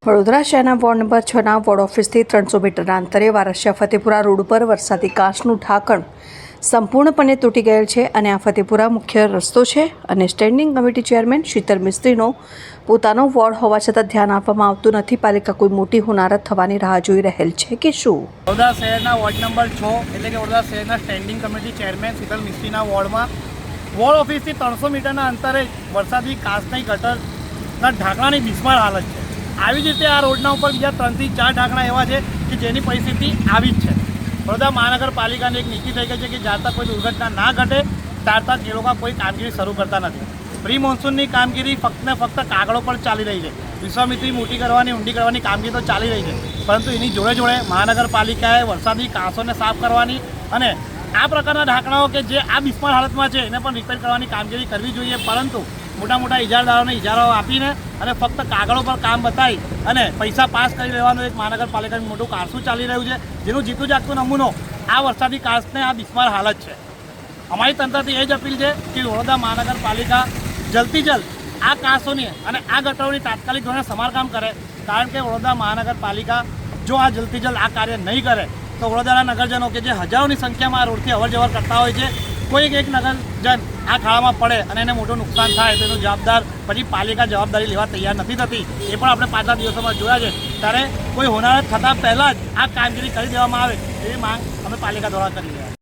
વડોદરા શહેરના ward number 6ના ward ઓફિસથી 300 મીટરના અંતરે વારસિયા ફતેપુરા રોડ પર વરસાદી કાચનું ઢાંકણ સંપૂર્ણપણે તૂટી ગયેલ છે અને આ ફતેપુરા મુખ્ય રસ્તો છે અને સ્ટેન્ડિંગ કમિટી ચેરમેન શીતલ મિસ્ત્રીનો પોતાનો વોર્ડ હોવા છતાં ધ્યાન આપવામાં આવતું નથી। પાલિકા કોઈ મોટી હોનારત થવાની રાહ જોઈ રહેલ છે કે શું? વડોદરા શહેરના વોર્ડ નંબર 6 એટલે કે વડોદરા શહેરના સ્ટેન્ડિંગ કમિટી ચેરમેન શીતલ મિસ્ત્રીના વોર્ડમાં વોર્ડ ઓફિસથી 300 મીટરના અંતરે વરસાદી કાચની ગટરના ઢાંકણાની બિસ્માર હાલત છે। આવી જ રીતે આ રોડના ઉપર બીજા 3 થી 4 ઢાંકણા એવા છે કે જેની પરિસ્થિતિ આવી જ છે। વડોદરા મહાનગરપાલિકાની એક નીતિ થઈ ગઈ છે કે જ્યાં તક કોઈ દુર્ઘટના ના ઘટે ત્યાર તક એ લોકો કોઈ કામગીરી શરૂ કરતા નથી। પ્રી મોન્સૂનની કામગીરી ફક્ત ને ફક્ત કાગળો પર ચાલી રહી છે। વિશ્વામિત્રી મોટી કરવાની ઊંડી કરવાની કામગીરી તો ચાલી રહી છે, પરંતુ એની જોડે જોડે મહાનગરપાલિકાએ વરસાદી કાંસોને સાફ કરવાની અને આ પ્રકારના ઢાંકણાઓ કે જે આ બિસ્માર હાલતમાં છે એને પણ રિપેર કરવાની કામગીરી કરવી જોઈએ। પરંતુ મોટા મોટા ઇજારદારોને ઇજારાઓ આપીને અને ફક્ત કાગળો પર કામ બતાવી અને પૈસા પાસ કરી લેવાનું એક મહાનગરપાલિકાનું મોટું કારસું ચાલી રહ્યું છે, જેનું જીતું જાગતું નમૂનો આ વરસાદી કાચને આ બિસ્માર હાલત છે। અમારી તંત્રથી એ જ અપીલ છે કે વડોદરા મહાનગરપાલિકા જલ્દથી જલ્દ આ કાંસોની અને આ ગટરોની તાત્કાલિક ધોરણે સમારકામ કરે, કારણ કે વડોદરા મહાનગરપાલિકા જો આ જલ્દથી જલ્દ આ કાર્ય નહીં કરે તો વડોદરાના નગરજનો કે જે હજારોની સંખ્યામાં આ રોડથી અવરજવર કરતા હોય છે, કોઈ એક નગરજન આ ખાડામાં પડે અને એને મોટું નુકસાન થાય તેનું જવાબદાર પછી પાલિકા જવાબદારી લેવા તૈયાર નથી થતી। એ પણ આપણે પાછલા દિવસોમાં જોયા છે। ત્યારે કોઈ હોનારત થતાં પહેલાં જ આ કામગીરી કરી દેવામાં આવે એવી માંગ અમે પાલિકા દ્વારા કરી રહ્યા છીએ।